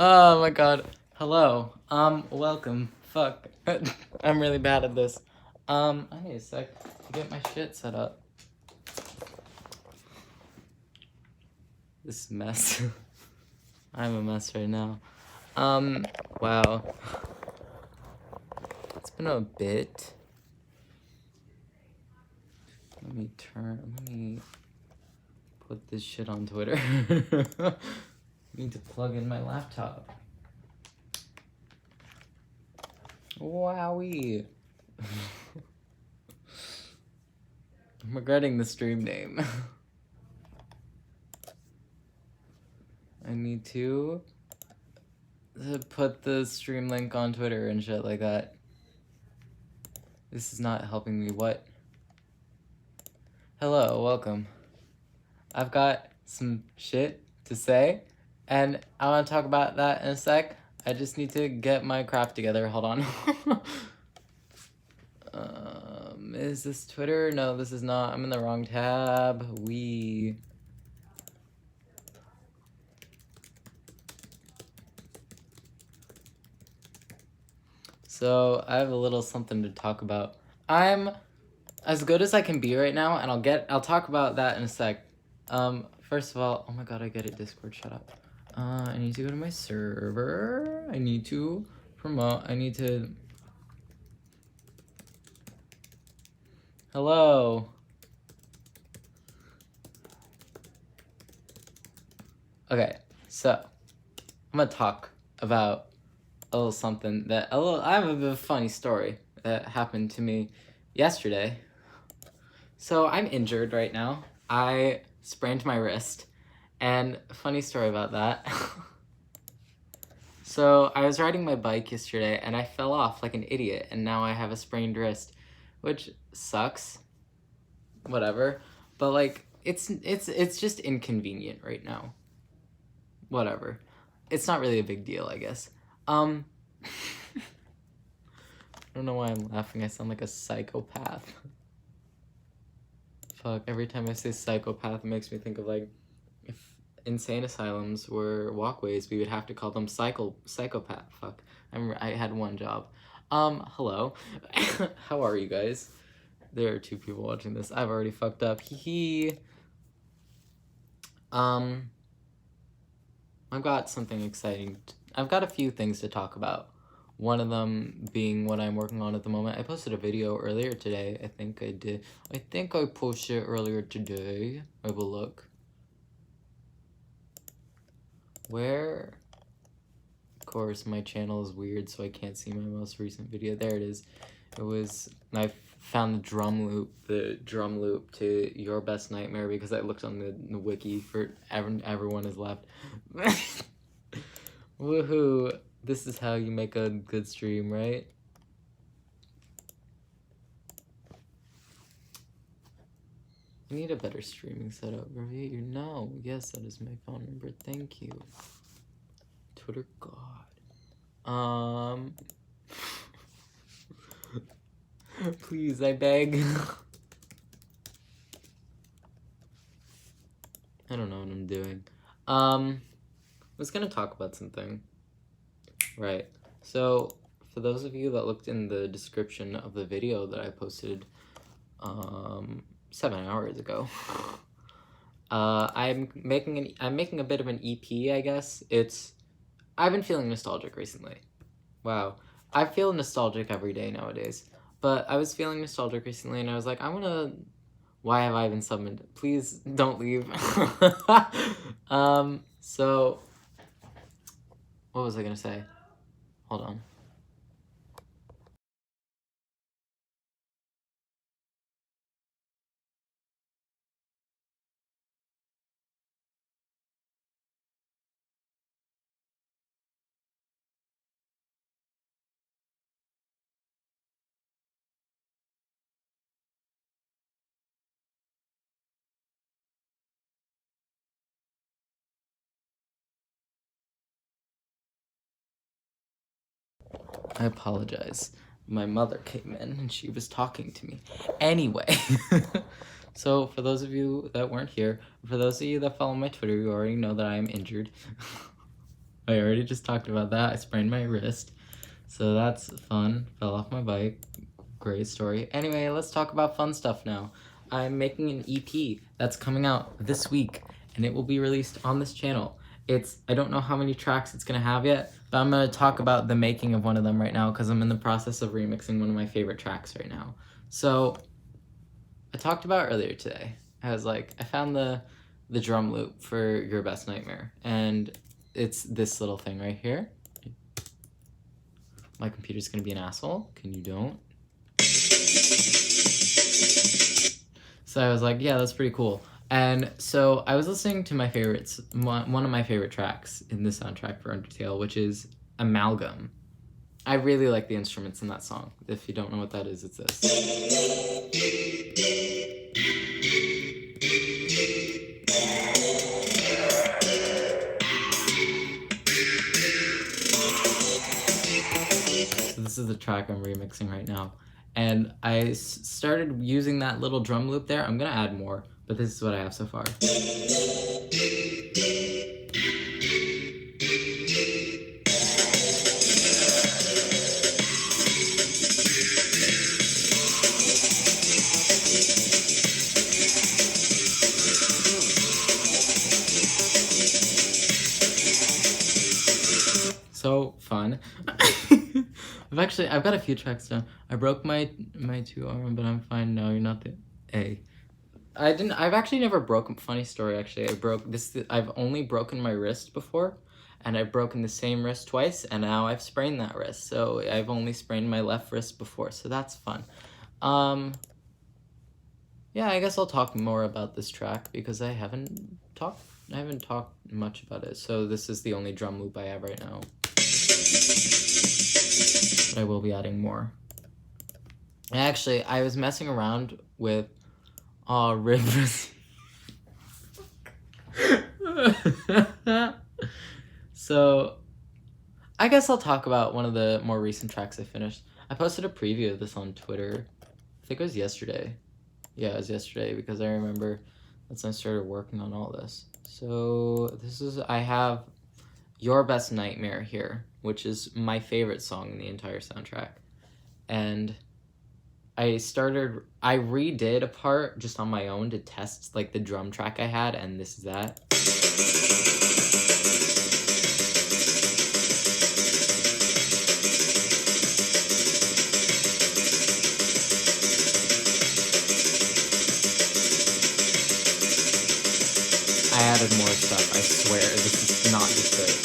Oh my god. Hello. Welcome. Fuck. I'm really bad at this. I need a sec to get my shit set up. This is a mess. I'm a mess right now. Wow. It's been a bit. Let me put this shit on Twitter. I need to plug in my laptop. Wowie. I'm regretting the stream name. I need to put the stream link on Twitter and shit like that. This is not helping me. What? Hello, welcome. I've got some shit to say, and I want to talk about that in a sec. I just need to get my crap together. Hold on. Is this Twitter? No, this is not. I'm in the wrong tab. So I have a little something to talk about. I'm as good as I can be right now, and I'll talk about that in a sec. First of all, oh my god, I get it, Discord, shut up. I need to go to my server. I need to promote. Hello. Okay, so I'm gonna talk about a little something I have a bit of a funny story that happened to me yesterday. So I'm injured right now. I sprained my wrist, and funny story about that. So I was riding my bike yesterday and I fell off like an idiot, and now I have a sprained wrist, which sucks. Whatever. But like it's just inconvenient right now. Whatever. It's not really a big deal, I guess. I don't know why I'm laughing. I sound like a psychopath. Fuck, every time I say psychopath, it makes me think of like, if insane asylums were walkways, we would have to call them psychopath. Fuck, I had one job. Hello. How are you guys? There are 2 people watching this. I've already fucked up. Hee. I've got something exciting. I've got a few things to talk about. One of them being what I'm working on at the moment. I posted a video earlier today. I think I did. I think I posted it earlier today. I will look. Where? Of course, my channel is weird, so I can't see my most recent video. There it is. I found the drum loop to Your Best Nightmare because I looked on the wiki for everyone is left. Woohoo! This is how you make a good stream, right? I need a better streaming setup. No. Yes, that is my phone number. Thank you. Twitter God. Please, I beg. I don't know what I'm doing. I was gonna talk about something. Right. So, for those of you that looked in the description of the video that I posted 7 hours ago, I'm making a bit of an EP, I guess. I've been feeling nostalgic recently. Wow. I feel nostalgic every day nowadays. But I was feeling nostalgic recently, and I was like, why have I been summoned? Please don't leave. So, what was I gonna say? Hold on. I apologize. My mother came in and she was talking to me. Anyway, so for those of you that weren't here, for those of you that follow my Twitter, you already know that I am injured. I already just talked about that. I sprained my wrist. So that's fun. Fell off my bike. Great story. Anyway, let's talk about fun stuff now. I'm making an EP that's coming out this week, and it will be released on this channel. I don't know how many tracks it's gonna have yet, but I'm gonna talk about the making of one of them right now because I'm in the process of remixing one of my favorite tracks right now. So, I talked about earlier today. I was like, I found the drum loop for Your Best Nightmare, and it's this little thing right here. My computer's gonna be an asshole. Can you don't? So I was like, yeah, that's pretty cool. And so I was listening to my favorites, one of my favorite tracks in the soundtrack for Undertale, which is Amalgam. I really like the instruments in that song. If you don't know what that is, it's this. So this is the track I'm remixing right now. And I started using that little drum loop there. I'm gonna add more, but this is what I have so far. So fun. I've got a few tracks down. I broke my two arm, but I'm fine now. You're not the A. I've actually never broken, funny story actually. I've only broken my wrist before, and I've broken the same wrist twice, and now I've sprained that wrist. So I've only sprained my left wrist before, so that's fun. Yeah, I guess I'll talk more about this track because I haven't talked much about it. So this is the only drum loop I have right now. But I will be adding more. Actually, I was messing around with rivers. So, I guess I'll talk about one of the more recent tracks I finished. I posted a preview of this on Twitter. I think it was yesterday. Yeah, it was yesterday because I remember that's when I started working on all this. So, I have Your Best Nightmare here, which is my favorite song in the entire soundtrack. And I redid a part just on my own to test like the drum track I had, and this is that. I added more stuff, I swear. This is not just it.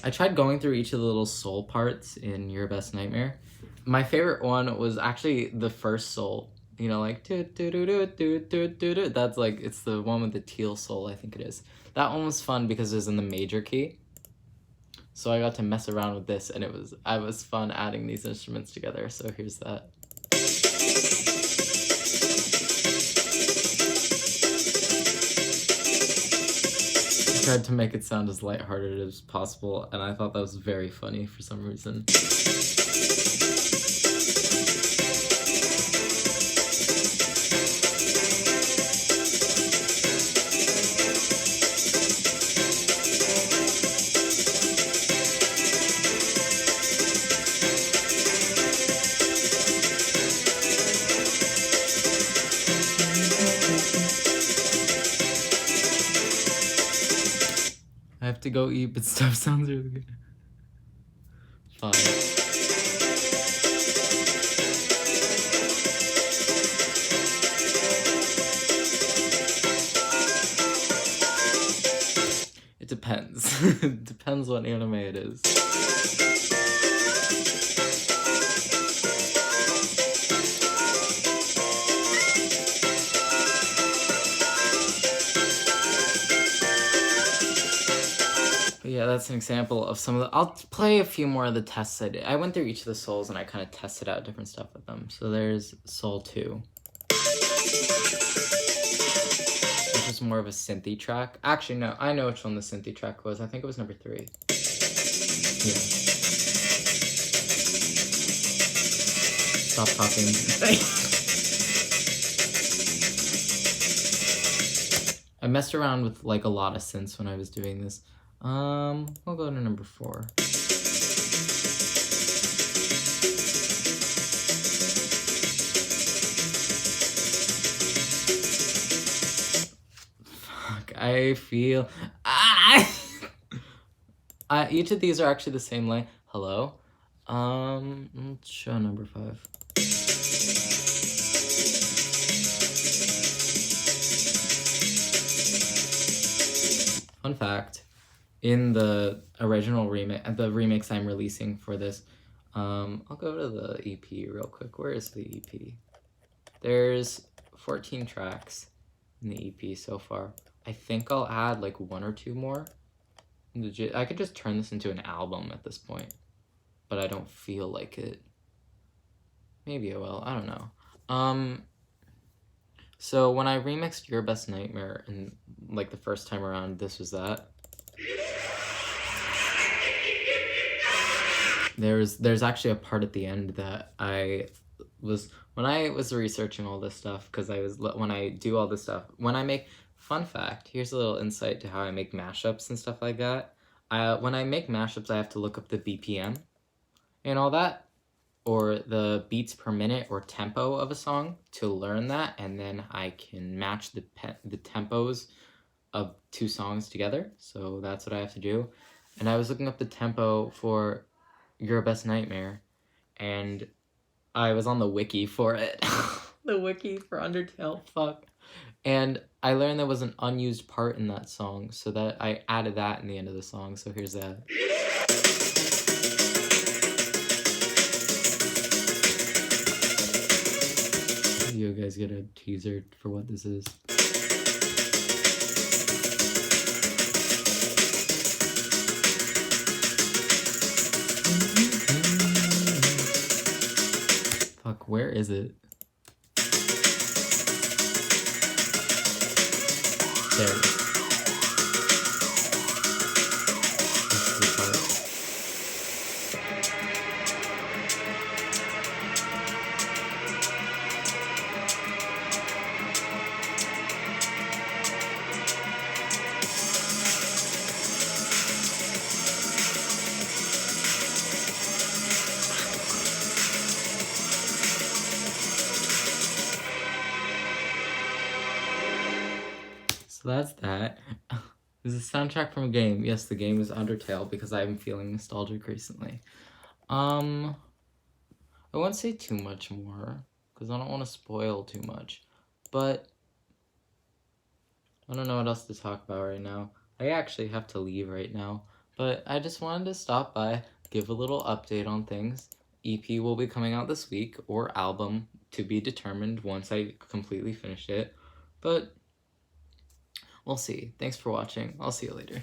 I tried going through each of the little soul parts in Your Best Nightmare. My favorite one was actually the first soul. You know, like that's like, it's the one with the teal soul, I think it is. That one was fun because it was in the major key. So I got to mess around with this, and it was fun adding these instruments together. So here's that. Tried to make it sound as lighthearted as possible, and I thought that was very funny for some reason. I have to go eat, but stuff sounds really good. Fine. It depends. It depends what anime it is. Yeah, that's that's an example of some of the... I'll play a few more of the tests I did. I went through each of the souls and I kind of tested out different stuff with them. So there's Soul 2. Which is more of a synthy track. Actually, no, I know which one the synthy track was. I think it was number 3. Yeah. Stop talking. I messed around with like a lot of synths when I was doing this. We'll go to number 4. Fuck, I feel... each of these are actually the same length. Hello? Let's show number 5. Fun fact, in the original remix, the remix I'm releasing for this, I'll go to the EP real quick. Where is the EP? There's 14 tracks in the EP so far. I think I'll add like 1 or 2 more. Legit, I could just turn this into an album at this point, but I don't feel like it. Maybe I will, I don't know. So when I remixed Your Best Nightmare and like the first time around, this was that. There's actually a part at the end that when I was researching all this stuff, because when I do all this stuff, when I make... Fun fact, here's a little insight to how I make mashups and stuff like that. When I make mashups, I have to look up the BPM and all that, or the beats per minute or tempo of a song to learn that, and then I can match the tempos of 2 songs together. So that's what I have to do. And I was looking up the tempo for Your Best Nightmare, and I was on the wiki for it. The wiki for Undertale, fuck. And I learned there was an unused part in that song, so that I added that in the end of the song. So here's that. You guys get a teaser for what this is. Fuck, where is it? There it is. This is the part. So that's that. This is a soundtrack from a game. Yes, the game is Undertale because I'm feeling nostalgic recently. I won't say too much more because I don't want to spoil too much. But I don't know what else to talk about right now. I actually have to leave right now. But I just wanted to stop by, give a little update on things. EP will be coming out this week, or album to be determined once I completely finish it. But we'll see. Thanks for watching. I'll see you later.